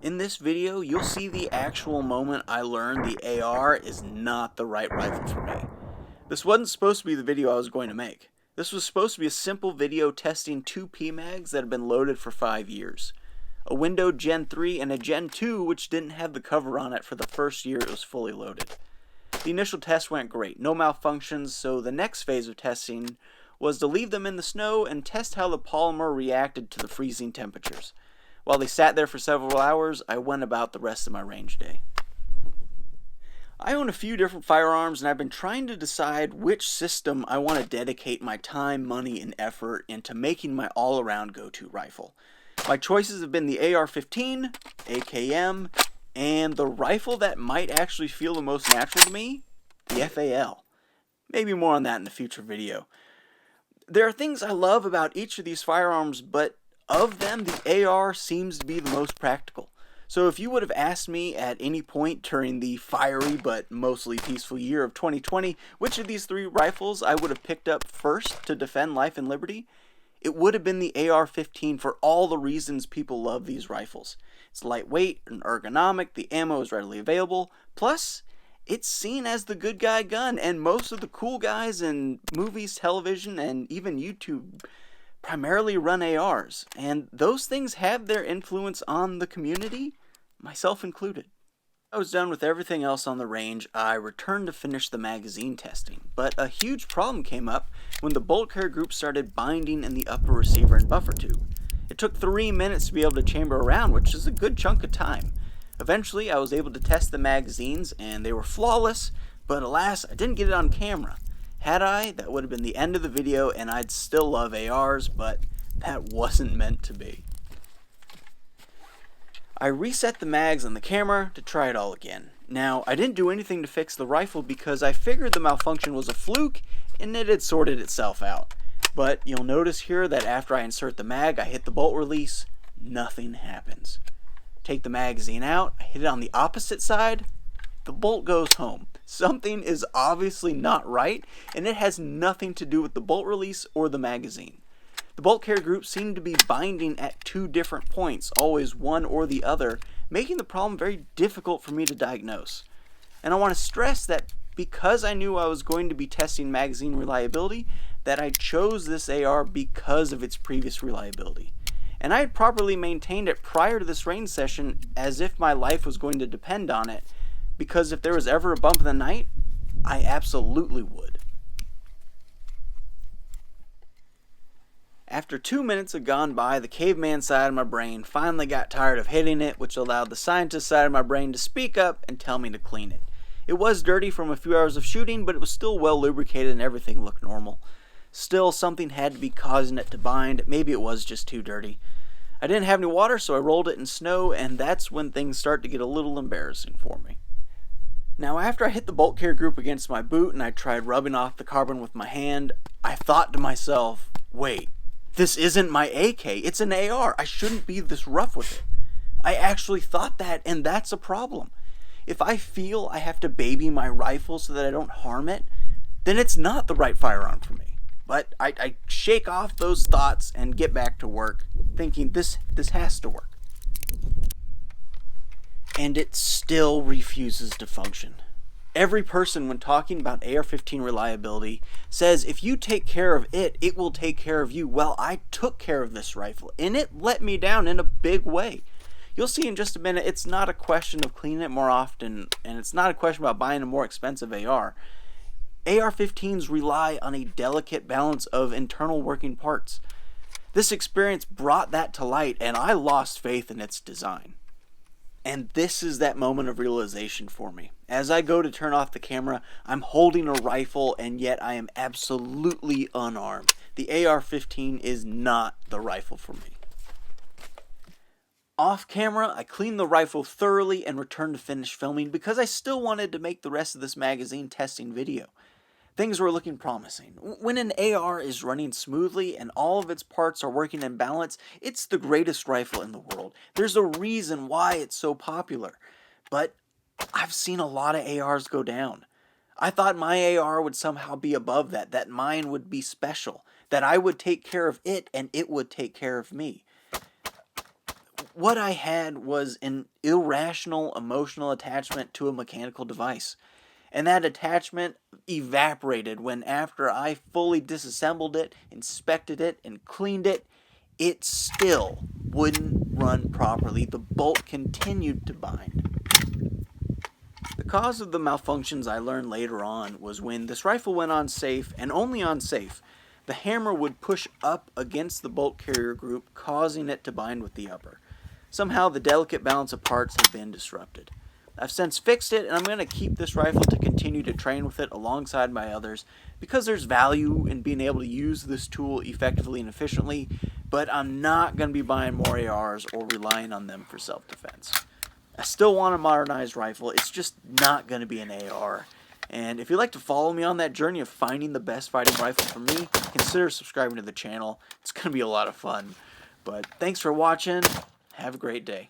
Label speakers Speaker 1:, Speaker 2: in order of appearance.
Speaker 1: In this video, you'll see the actual moment I learned the AR is not the right rifle for me. This wasn't supposed to be the video I was going to make. This was supposed to be a simple video testing two PMags that had been loaded for 5 years. A Window Gen 3 and a Gen 2 which didn't have the cover on it for the first year it was fully loaded. The initial test went great, no malfunctions, so the next phase of testing was to leave them in the snow and test how the polymer reacted to the freezing temperatures. While they sat there for several hours, I went about the rest of my range day. I own a few different firearms and I've been trying to decide which system I want to dedicate my time, money, and effort into making my all-around go-to rifle. My choices have been the AR15, AKM, and the rifle that might actually feel the most natural to me, the FAL. Maybe more on that in a future video. There are things I love about each of these firearms, but of them, the AR seems to be the most practical. So if you would have asked me at any point during the fiery but mostly peaceful year of 2020 which of these three rifles I would have picked up first to defend life and liberty, it would have been the AR-15 for all the reasons people love these rifles. It's lightweight and ergonomic, the ammo is readily available, plus it's seen as the good guy gun, and most of the cool guys in movies, television, and even YouTube primarily run ARs, and those things have their influence on the community, myself included. I was done with everything else on the range. I returned to finish the magazine testing, but a huge problem came up when the bolt carrier group started binding in the upper receiver and buffer tube. It took 3 minutes to be able to chamber around, which is a good chunk of time. Eventually, I was able to test the magazines, and they were flawless, but alas, I didn't get it on camera. Had I, that would have been the end of the video, and I'd still love ARs, but that wasn't meant to be. I reset the mags on the camera to try it all again. Now, I didn't do anything to fix the rifle because I figured the malfunction was a fluke and it had sorted itself out. But you'll notice here that after I insert the mag, I hit the bolt release, nothing happens. Take the magazine out, I hit it on the opposite side, the bolt goes home. Something is obviously not right, and it has nothing to do with the bolt release or the magazine. The bolt carrier group seemed to be binding at two different points, always one or the other, making the problem very difficult for me to diagnose. And I want to stress that because I knew I was going to be testing magazine reliability, that I chose this AR because of its previous reliability. And I had properly maintained it prior to this range session as if my life was going to depend on it, because if there was ever a bump in the night, I absolutely would. After 2 minutes had gone by, the caveman side of my brain finally got tired of hitting it, which allowed the scientist side of my brain to speak up and tell me to clean it. It was dirty from a few hours of shooting, but it was still well lubricated and everything looked normal. Still, something had to be causing it to bind. Maybe it was just too dirty. I didn't have any water, so I rolled it in snow, and that's when things start to get a little embarrassing for me. Now, after I hit the bolt carrier group against my boot and I tried rubbing off the carbon with my hand, I thought to myself, wait, this isn't my AK, it's an AR. I shouldn't be this rough with it. I actually thought that, and that's a problem. If I feel I have to baby my rifle so that I don't harm it, then it's not the right firearm for me. But I shake off those thoughts and get back to work, thinking this has to work. And it still refuses to function. Every person, when talking about AR-15 reliability, says if you take care of it, it will take care of you. Well, I took care of this rifle, and it let me down in a big way. You'll see in just a minute, it's not a question of cleaning it more often, and it's not a question about buying a more expensive AR. AR-15s rely on a delicate balance of internal working parts. This experience brought that to light, and I lost faith in its design. And this is that moment of realization for me. As I go to turn off the camera, I'm holding a rifle, and yet I am absolutely unarmed. The AR-15 is not the rifle for me. Off camera, I cleaned the rifle thoroughly and returned to finish filming because I still wanted to make the rest of this magazine testing video. Things were looking promising. When an AR is running smoothly and all of its parts are working in balance, it's the greatest rifle in the world. There's a reason why it's so popular. But I've seen a lot of ARs go down. I thought my AR would somehow be above that mine would be special, that I would take care of it and it would take care of me. What I had was an irrational emotional attachment to a mechanical device. And that attachment evaporated when, after I fully disassembled it, inspected it, and cleaned it, it still wouldn't run properly. The bolt continued to bind. The cause of the malfunctions I learned later on was when this rifle went on safe, and only on safe, the hammer would push up against the bolt carrier group, causing it to bind with the upper. Somehow the delicate balance of parts had been disrupted. I've since fixed it, and I'm going to keep this rifle to continue to train with it alongside my others because there's value in being able to use this tool effectively and efficiently, but I'm not going to be buying more ARs or relying on them for self-defense. I still want a modernized rifle. It's just not going to be an AR. And if you'd like to follow me on that journey of finding the best fighting rifle for me, consider subscribing to the channel. It's going to be a lot of fun. But thanks for watching. Have a great day.